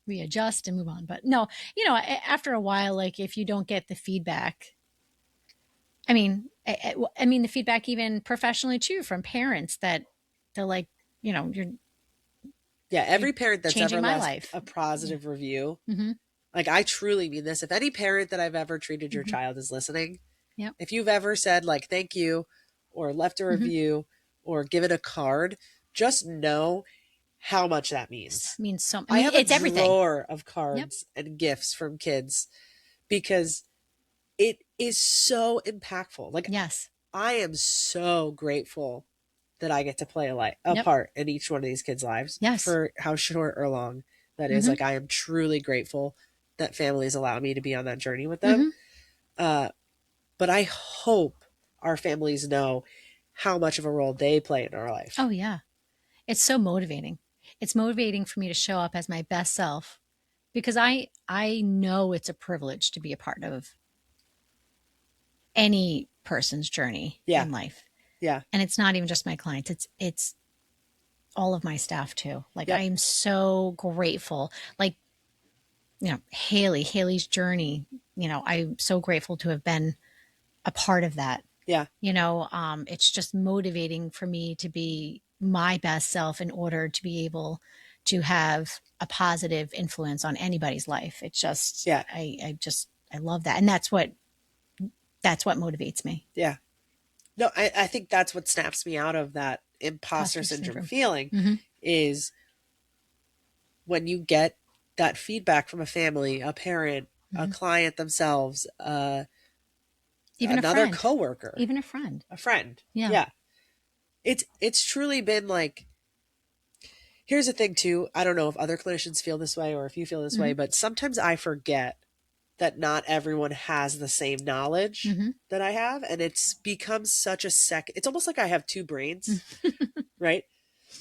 [SPEAKER 1] We adjust and move on. But no, after a while, like if you don't get the feedback, I mean the feedback even professionally too from parents that they're like, you're
[SPEAKER 2] Yeah. Every parent that's
[SPEAKER 1] changing
[SPEAKER 2] ever
[SPEAKER 1] my
[SPEAKER 2] left
[SPEAKER 1] life.
[SPEAKER 2] a positive review,
[SPEAKER 1] Mm-hmm.
[SPEAKER 2] like I truly mean this. If any parent that I've ever treated your
[SPEAKER 1] Mm-hmm.
[SPEAKER 2] child is listening,
[SPEAKER 1] Yep.
[SPEAKER 2] if you've ever said like thank you or left a
[SPEAKER 1] Mm-hmm.
[SPEAKER 2] review or given a card, just know how much that means.
[SPEAKER 1] Means so. I
[SPEAKER 2] I
[SPEAKER 1] mean,
[SPEAKER 2] have a
[SPEAKER 1] it's everything.
[SPEAKER 2] drawer of
[SPEAKER 1] Yep.
[SPEAKER 2] cards and gifts from kids because it is so impactful. Like
[SPEAKER 1] Yes.
[SPEAKER 2] I am so grateful that I get to play a
[SPEAKER 1] Yep.
[SPEAKER 2] part in each one of these kids' lives.
[SPEAKER 1] Yes.
[SPEAKER 2] For how short or long that is.
[SPEAKER 1] Mm-hmm.
[SPEAKER 2] Like I am truly grateful that families allow me to be on that journey with them.
[SPEAKER 1] Mm-hmm.
[SPEAKER 2] But I hope our families know how much of a role they play in our life.
[SPEAKER 1] Oh yeah. It's so motivating. It's motivating for me to show up as my best self because I know it's a privilege to be a part of any person's journey
[SPEAKER 2] Yeah.
[SPEAKER 1] in life.
[SPEAKER 2] Yeah.
[SPEAKER 1] And it's not even just my clients. It's all of my staff too. Like
[SPEAKER 2] Yep.
[SPEAKER 1] I am so grateful. Like, Haley's journey, I'm so grateful to have been a part of that.
[SPEAKER 2] Yeah.
[SPEAKER 1] It's just motivating for me to be my best self in order to be able to have a positive influence on anybody's life. It's just,
[SPEAKER 2] Yeah.
[SPEAKER 1] I love that. And that's what motivates me.
[SPEAKER 2] Yeah. No, I think that's what snaps me out of that imposter syndrome feeling
[SPEAKER 1] Mm-hmm.
[SPEAKER 2] is when you get that feedback from a family, a parent, a client themselves,
[SPEAKER 1] Even
[SPEAKER 2] another
[SPEAKER 1] a friend.
[SPEAKER 2] coworker,
[SPEAKER 1] Even a friend.
[SPEAKER 2] a friend.
[SPEAKER 1] Yeah.
[SPEAKER 2] Yeah. It's truly been like, here's the thing too. I don't know if other clinicians feel this way or if you feel this way, but sometimes I forget that not everyone has the same knowledge
[SPEAKER 1] Mhm.
[SPEAKER 2] that I have. And it's become such a it's almost like I have two brains, right?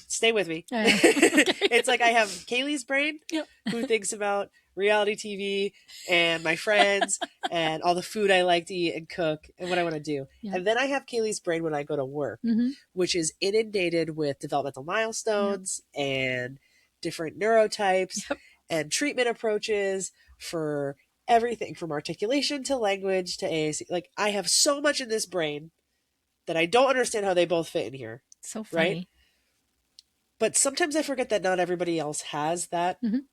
[SPEAKER 2] Stay with me.
[SPEAKER 1] Yeah. Okay.
[SPEAKER 2] It's like I have Kaylee's brain,
[SPEAKER 1] Yep.
[SPEAKER 2] who thinks about reality TV and my friends and all the food I like to eat and cook and what I want to do.
[SPEAKER 1] Yep.
[SPEAKER 2] And then I have Kaylee's brain when I go to work,
[SPEAKER 1] Mhm.
[SPEAKER 2] which is inundated with developmental milestones and different neurotypes
[SPEAKER 1] Yep.
[SPEAKER 2] and treatment approaches for everything from articulation to language to AAC. Like, I have so much in this brain that I don't understand how they both fit in here.
[SPEAKER 1] So
[SPEAKER 2] Right?
[SPEAKER 1] funny.
[SPEAKER 2] But sometimes I forget that not everybody else has that
[SPEAKER 1] Mhm.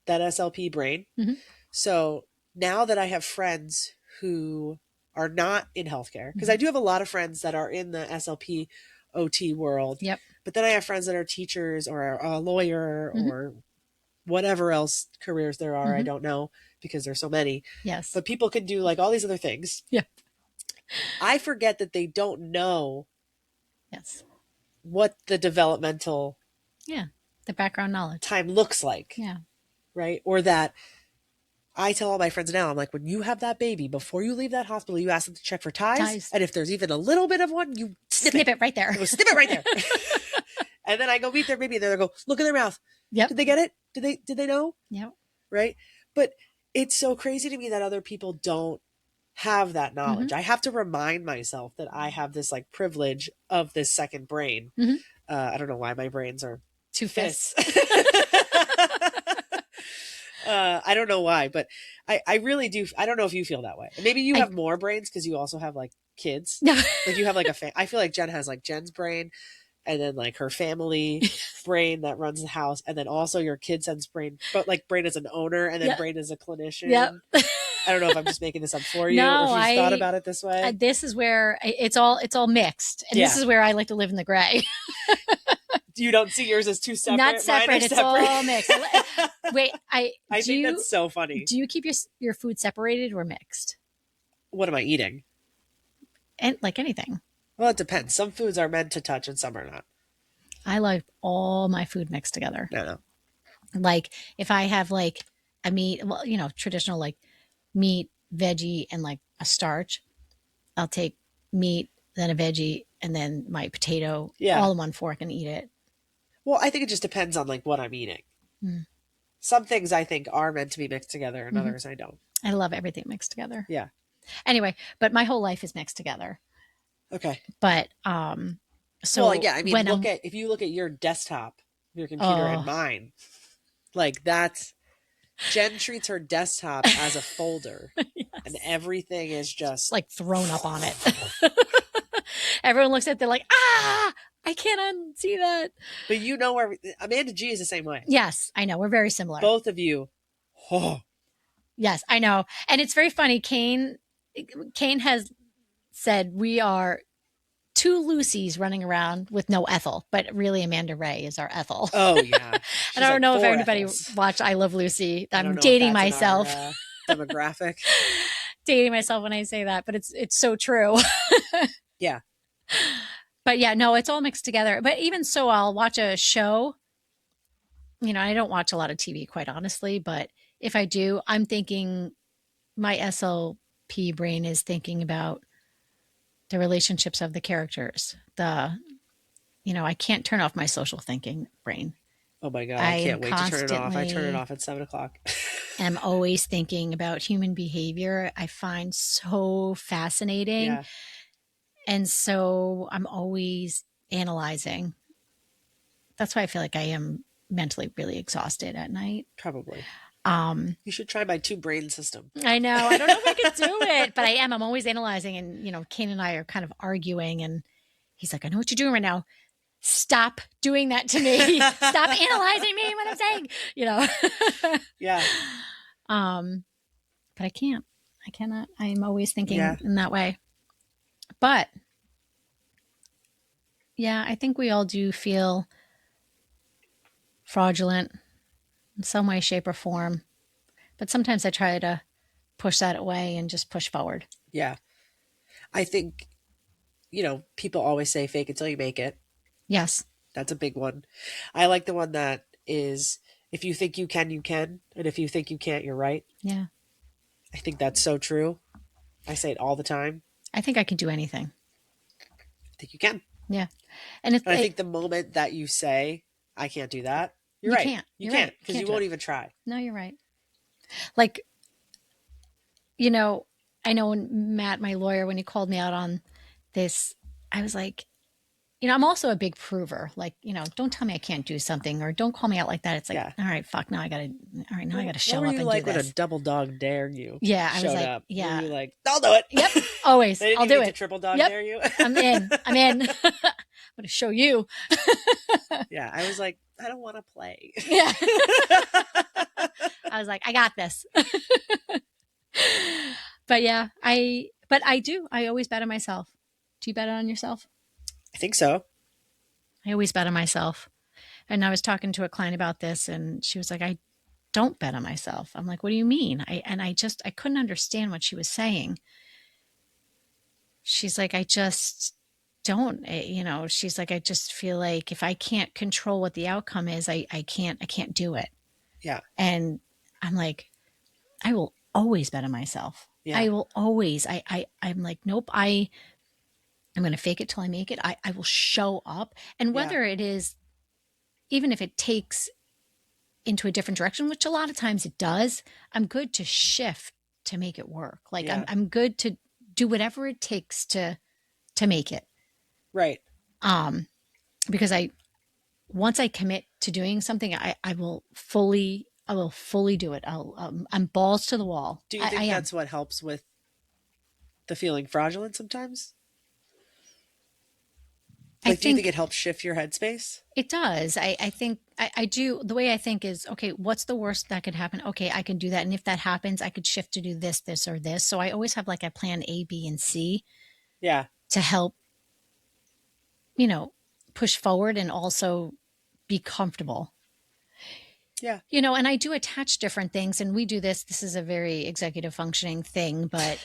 [SPEAKER 2] that SLP brain.
[SPEAKER 1] Mhm.
[SPEAKER 2] So now that I have friends who are not in healthcare, because I
[SPEAKER 1] Mhm.
[SPEAKER 2] do have a lot of friends that are in the SLP OT world,
[SPEAKER 1] Yep.
[SPEAKER 2] but then I have friends that are teachers or a lawyer
[SPEAKER 1] Mhm.
[SPEAKER 2] or whatever else careers there are. I
[SPEAKER 1] Mhm.
[SPEAKER 2] don't know because there's so many.
[SPEAKER 1] Yes.
[SPEAKER 2] But people can do like all these other things.
[SPEAKER 1] Yep.
[SPEAKER 2] I forget that they don't know
[SPEAKER 1] Yes.
[SPEAKER 2] what the developmental
[SPEAKER 1] Yeah. The background knowledge.
[SPEAKER 2] time looks like,
[SPEAKER 1] Yeah.
[SPEAKER 2] right? Or that I tell all my friends now, I'm like, when you have that baby, before you leave that hospital, you ask them to check for ties.
[SPEAKER 1] Ties.
[SPEAKER 2] And if there's even a little bit of one, you snip
[SPEAKER 1] it right there.
[SPEAKER 2] You go, snip it right there. And then I go meet their baby and then I go, look in their mouth.
[SPEAKER 1] Yep.
[SPEAKER 2] Did they get it? Did they know?
[SPEAKER 1] Yep.
[SPEAKER 2] Right? But it's so crazy to me that other people don't have that knowledge. I have to remind myself that I have this like privilege of this second brain.
[SPEAKER 1] Mhm.
[SPEAKER 2] I don't know why my brains are
[SPEAKER 1] Two fists.
[SPEAKER 2] I don't know why, but I really do. I don't know if you feel that way. Maybe you have more brains because you also have like kids. Like you have like I feel like Jen has like Jen's brain, and then like her family brain that runs the house, and then also your kid sense brain, but like brain as an owner, and then
[SPEAKER 1] Yep.
[SPEAKER 2] brain as a clinician.
[SPEAKER 1] Yep.
[SPEAKER 2] I don't know if I'm just making this up for you,
[SPEAKER 1] No,
[SPEAKER 2] or if you've thought about it this way.
[SPEAKER 1] This is where it's all mixed, and this
[SPEAKER 2] Yeah.
[SPEAKER 1] is where I like to live in the gray.
[SPEAKER 2] You don't see yours as two separate.
[SPEAKER 1] Not separate.
[SPEAKER 2] Mine are
[SPEAKER 1] It's
[SPEAKER 2] separate.
[SPEAKER 1] all mixed. Wait,
[SPEAKER 2] I think that's so funny.
[SPEAKER 1] Do you keep your food separated or mixed?
[SPEAKER 2] What am I eating?
[SPEAKER 1] And like anything.
[SPEAKER 2] Well, it depends. Some foods are meant to touch and some are not.
[SPEAKER 1] I like all my food mixed together.
[SPEAKER 2] No.
[SPEAKER 1] Like if I have like a meat, well, traditional like meat, veggie, and like a starch, I'll take meat, then a veggie, and then my potato all in one fork and eat it.
[SPEAKER 2] Well, I think it just depends on like what I'm eating.
[SPEAKER 1] Mm.
[SPEAKER 2] Some things I think are meant to be mixed together and others I don't.
[SPEAKER 1] I love everything mixed together.
[SPEAKER 2] Yeah.
[SPEAKER 1] Anyway, but my whole life is mixed together.
[SPEAKER 2] Okay.
[SPEAKER 1] But so
[SPEAKER 2] well, yeah, I mean, if you look at your desktop, your computer, and mine, like that's Jen treats her desktop as a folder, yes. And everything is just
[SPEAKER 1] like thrown up on it. Everyone looks at it, they're like, I can't unsee that.
[SPEAKER 2] But Amanda G is the same way.
[SPEAKER 1] Yes, I know. We're very similar.
[SPEAKER 2] Both of you. Oh.
[SPEAKER 1] Yes, I know. And it's very funny. Kane has said we are two Lucys running around with no Ethel, but really Amanda Ray is our Ethel.
[SPEAKER 2] Oh, yeah.
[SPEAKER 1] And I don't know if anybody watched I Love Lucy. I'm dating myself.
[SPEAKER 2] Demographic.
[SPEAKER 1] Dating myself when I say that, but it's so true.
[SPEAKER 2] Yeah.
[SPEAKER 1] But yeah, no, it's all mixed together. But even so, I'll watch a show. I don't watch a lot of TV, quite honestly, but if I do, I'm thinking my SLP brain is thinking about the relationships of the characters. I can't turn off my social thinking brain.
[SPEAKER 2] Oh my God, I can't wait to turn it off. I turn it off at 7:00.
[SPEAKER 1] I'm always thinking about human behavior. I find so fascinating.
[SPEAKER 2] Yeah.
[SPEAKER 1] And so I'm always analyzing. That's why I feel like I am mentally really exhausted at night.
[SPEAKER 2] Probably. You should try my 2-brain system.
[SPEAKER 1] I know. I don't know if I could do it, but I am. I'm always analyzing. And, Kane and I are kind of arguing. And he's like, I know what you're doing right now. Stop doing that to me. Stop analyzing me when I'm saying,
[SPEAKER 2] Yeah.
[SPEAKER 1] But I can't. I cannot. I'm always thinking in that way. But yeah, I think we all do feel fraudulent in some way, shape, or form. But sometimes I try to push that away and just push forward.
[SPEAKER 2] Yeah. I think, people always say fake it till you make it.
[SPEAKER 1] Yes.
[SPEAKER 2] That's a big one. I like the one that is, if you think you can, you can. And if you think you can't, you're right.
[SPEAKER 1] Yeah.
[SPEAKER 2] I think that's so true. I say it all the time.
[SPEAKER 1] I think I can do anything.
[SPEAKER 2] I think you can.
[SPEAKER 1] Yeah. And
[SPEAKER 2] And I think the moment that you say, I can't do that, you're
[SPEAKER 1] you
[SPEAKER 2] right.
[SPEAKER 1] can't.
[SPEAKER 2] You
[SPEAKER 1] You're right.
[SPEAKER 2] can't
[SPEAKER 1] You
[SPEAKER 2] because
[SPEAKER 1] can't
[SPEAKER 2] you
[SPEAKER 1] do
[SPEAKER 2] won't
[SPEAKER 1] it.
[SPEAKER 2] even try.
[SPEAKER 1] No, you're right. Like, you know, I know when Matt, my lawyer, when he called me out on this, I was like, I'm also a big prover. Like, don't tell me I can't do something or don't call me out like that. It's like,
[SPEAKER 2] Yeah.
[SPEAKER 1] all right, fuck, now I got to
[SPEAKER 2] What
[SPEAKER 1] show
[SPEAKER 2] were
[SPEAKER 1] up
[SPEAKER 2] you
[SPEAKER 1] and do
[SPEAKER 2] like when a
[SPEAKER 1] this.
[SPEAKER 2] double dog dare you
[SPEAKER 1] Yeah. I was
[SPEAKER 2] showed
[SPEAKER 1] like,
[SPEAKER 2] up? Were
[SPEAKER 1] yeah.
[SPEAKER 2] you like, I'll do it?
[SPEAKER 1] Yep. Always.
[SPEAKER 2] They didn't
[SPEAKER 1] I'll
[SPEAKER 2] even
[SPEAKER 1] do
[SPEAKER 2] get to
[SPEAKER 1] it.
[SPEAKER 2] triple dog
[SPEAKER 1] Yep.
[SPEAKER 2] dare you?
[SPEAKER 1] I'm in. I'm in. I'm going to show you.
[SPEAKER 2] Yeah. I was like, I don't want to play.
[SPEAKER 1] Yeah. I was like, I got this. But yeah, I do. I always bet on myself. Do you bet on yourself?
[SPEAKER 2] I think so.
[SPEAKER 1] I always bet on myself. And I was talking to a client about this and she was like, I don't bet on myself. I'm like, what do you mean? I couldn't understand what she was saying. She's like, I just don't, she's like, I just feel like if I can't control what the outcome is, I can't do it.
[SPEAKER 2] Yeah.
[SPEAKER 1] And I'm like, I will always bet on myself.
[SPEAKER 2] Yeah.
[SPEAKER 1] I will always, I'm like, nope, I'm going to fake it till I make it. I will show up. And
[SPEAKER 2] Yeah.
[SPEAKER 1] whether it is, even if it takes into a different direction, which a lot of times it does, I'm good to shift to make it work. Like
[SPEAKER 2] Yeah.
[SPEAKER 1] I'm good to do whatever it takes to make it.
[SPEAKER 2] Right.
[SPEAKER 1] Because once I commit to doing something, I will fully do it. I'm balls to the wall.
[SPEAKER 2] Do you
[SPEAKER 1] I
[SPEAKER 2] think
[SPEAKER 1] am.
[SPEAKER 2] that's what helps with the feeling fraudulent sometimes?
[SPEAKER 1] I
[SPEAKER 2] Like, do you think
[SPEAKER 1] think
[SPEAKER 2] it helps shift your headspace?
[SPEAKER 1] it does. I think I do. The way I think is, okay, what's the worst that could happen? Okay, I can do that. And if that happens, I could shift to do this, this, or this. So I always have like a plan A, B, and C
[SPEAKER 2] Yeah.
[SPEAKER 1] to help, you know, push forward and also be comfortable.
[SPEAKER 2] Yeah.
[SPEAKER 1] And I do attach different things and we do this. This is a very executive functioning thing, but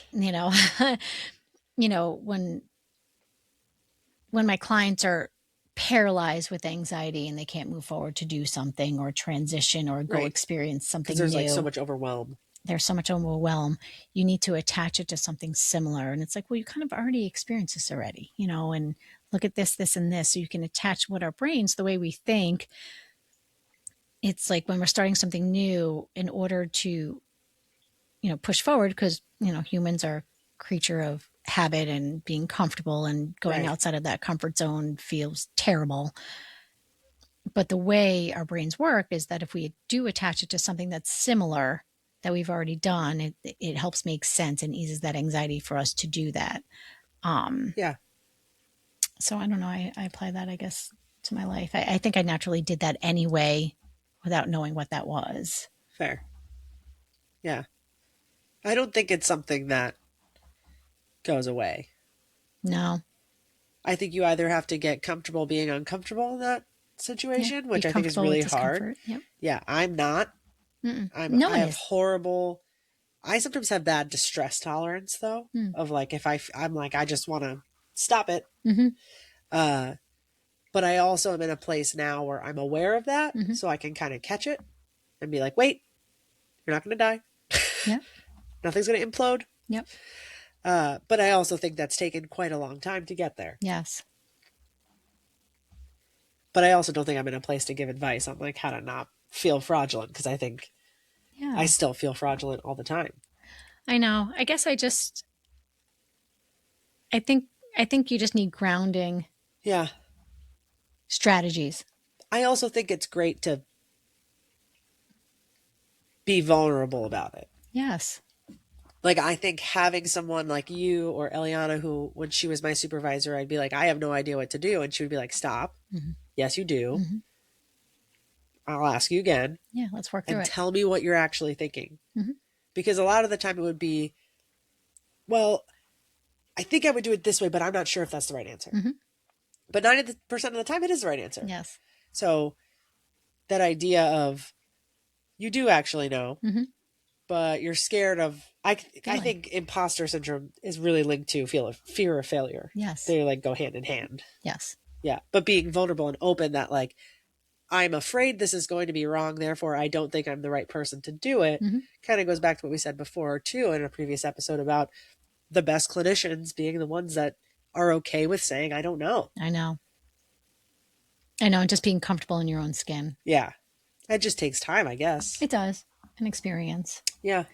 [SPEAKER 1] when my clients are paralyzed with anxiety and they can't move forward to do something or transition or go
[SPEAKER 2] Right.
[SPEAKER 1] experience
[SPEAKER 2] Because
[SPEAKER 1] something
[SPEAKER 2] there's
[SPEAKER 1] new,
[SPEAKER 2] like so much overwhelm.
[SPEAKER 1] there's so much overwhelm. You need to attach it to something similar. And it's like, well, you kind of already experienced this already, and look at this, this, and this. So you can attach what our brains, the way we think. It's like when we're starting something new, in order to, push forward, because, humans are creature of habit and being comfortable, and going
[SPEAKER 2] Right.
[SPEAKER 1] outside of that comfort zone feels terrible. But the way our brains work is that if we do attach it to something that's similar that we've already done, it helps make sense and eases that anxiety for us to do that.
[SPEAKER 2] Yeah.
[SPEAKER 1] So I don't know. I apply that, I guess, to my life. I think I naturally did that anyway without knowing what that was.
[SPEAKER 2] Fair. Yeah. I don't think it's something that goes away.
[SPEAKER 1] No.
[SPEAKER 2] I think you either have to get comfortable being uncomfortable in that situation,
[SPEAKER 1] Yeah,
[SPEAKER 2] which
[SPEAKER 1] be
[SPEAKER 2] I think is
[SPEAKER 1] comfortable
[SPEAKER 2] really
[SPEAKER 1] with
[SPEAKER 2] hard.
[SPEAKER 1] discomfort. Yep.
[SPEAKER 2] Yeah, I'm not.
[SPEAKER 1] No
[SPEAKER 2] I
[SPEAKER 1] one
[SPEAKER 2] have
[SPEAKER 1] is.
[SPEAKER 2] horrible. I sometimes have bad distress tolerance though.
[SPEAKER 1] Mm.
[SPEAKER 2] Of like if I'm like I just want to stop it.
[SPEAKER 1] Mm-hmm.
[SPEAKER 2] But I also am in a place now where I'm aware of that,
[SPEAKER 1] Mm-hmm.
[SPEAKER 2] so I can kind of catch it and be like, wait, you're not going to die.
[SPEAKER 1] Yep.
[SPEAKER 2] Nothing's going to implode.
[SPEAKER 1] Yep.
[SPEAKER 2] But I also think that's taken quite a long time to get there.
[SPEAKER 1] Yes.
[SPEAKER 2] But I also don't think I'm in a place to give advice on like how to not feel fraudulent, because I think
[SPEAKER 1] Yeah.
[SPEAKER 2] I still feel fraudulent all the time.
[SPEAKER 1] I know. I guess I think you just need grounding
[SPEAKER 2] Yeah.
[SPEAKER 1] strategies.
[SPEAKER 2] I also think it's great to be vulnerable about it.
[SPEAKER 1] Yes.
[SPEAKER 2] Like, I think having someone like you or Eliana, who, when she was my supervisor, I'd be like, I have no idea what to do. And she would be like, stop.
[SPEAKER 1] Mm-hmm.
[SPEAKER 2] Yes, you do.
[SPEAKER 1] Mm-hmm.
[SPEAKER 2] I'll ask you again.
[SPEAKER 1] Yeah. Let's work through
[SPEAKER 2] And
[SPEAKER 1] it.
[SPEAKER 2] tell me what you're actually thinking.
[SPEAKER 1] Mm-hmm.
[SPEAKER 2] Because a lot of the time it would be, well, I think I would do it this way, but I'm not sure if that's the right answer.
[SPEAKER 1] Mm-hmm.
[SPEAKER 2] But 90% of the time it is the right answer.
[SPEAKER 1] Yes.
[SPEAKER 2] So that idea of, you do actually know,
[SPEAKER 1] Mm-hmm.
[SPEAKER 2] but you're scared of, I
[SPEAKER 1] Failing.
[SPEAKER 2] think imposter syndrome is really linked to fear of failure.
[SPEAKER 1] Yes.
[SPEAKER 2] They like go hand in hand.
[SPEAKER 1] Yes.
[SPEAKER 2] Yeah. But being vulnerable and open that like, I'm afraid this is going to be wrong, therefore I don't think I'm the right person to do it, kind of goes back to what we said before, too, in a previous episode about the best clinicians being the ones that are okay with saying, I don't know.
[SPEAKER 1] I know. And just being comfortable in your own skin.
[SPEAKER 2] Yeah. It just takes time, I guess.
[SPEAKER 1] It does. An experience.
[SPEAKER 2] Yeah.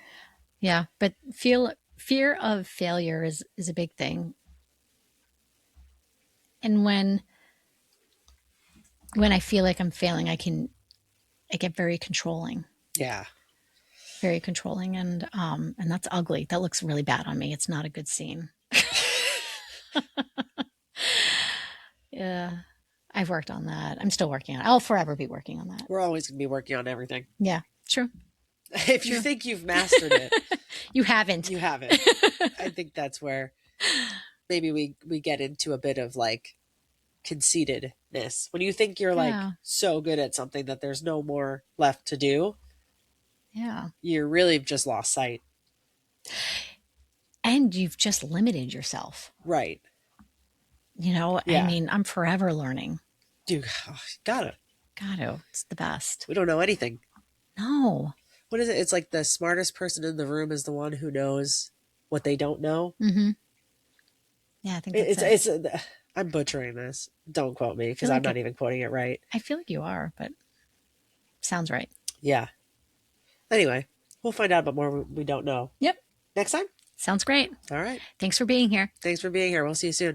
[SPEAKER 1] Yeah. But fear of failure is a big thing. And when I feel like I'm failing, I get very controlling.
[SPEAKER 2] Yeah.
[SPEAKER 1] Very controlling, and that's ugly. That looks really bad on me. It's not a good scene. Yeah. I've worked on that. I'm still working on it. I'll forever be working on that.
[SPEAKER 2] We're always going to be working on everything.
[SPEAKER 1] Yeah, true.
[SPEAKER 2] If you think you've mastered it,
[SPEAKER 1] You haven't.
[SPEAKER 2] you haven't. I think that's where maybe we get into a bit of like conceitedness. When you think you're like
[SPEAKER 1] Yeah.
[SPEAKER 2] so good at something that there's no more left to do,
[SPEAKER 1] Yeah.
[SPEAKER 2] you're really just lost sight.
[SPEAKER 1] And you've just limited yourself.
[SPEAKER 2] Right.
[SPEAKER 1] Yeah. I mean, I'm forever learning.
[SPEAKER 2] Dude, gotta.
[SPEAKER 1] It's the best.
[SPEAKER 2] We don't know anything.
[SPEAKER 1] No.
[SPEAKER 2] What is it? It's like the smartest person in the room is the one who knows what they don't know.
[SPEAKER 1] Mm-hmm. Yeah, I think that's it.
[SPEAKER 2] I'm butchering this. Don't quote me because
[SPEAKER 1] like
[SPEAKER 2] I'm not even quoting it right.
[SPEAKER 1] I feel like you are, but sounds right.
[SPEAKER 2] Yeah. Anyway, we'll find out about more we don't know.
[SPEAKER 1] Yep.
[SPEAKER 2] Next time?
[SPEAKER 1] Sounds great.
[SPEAKER 2] All right.
[SPEAKER 1] Thanks for being here.
[SPEAKER 2] Thanks for being here. We'll see you soon.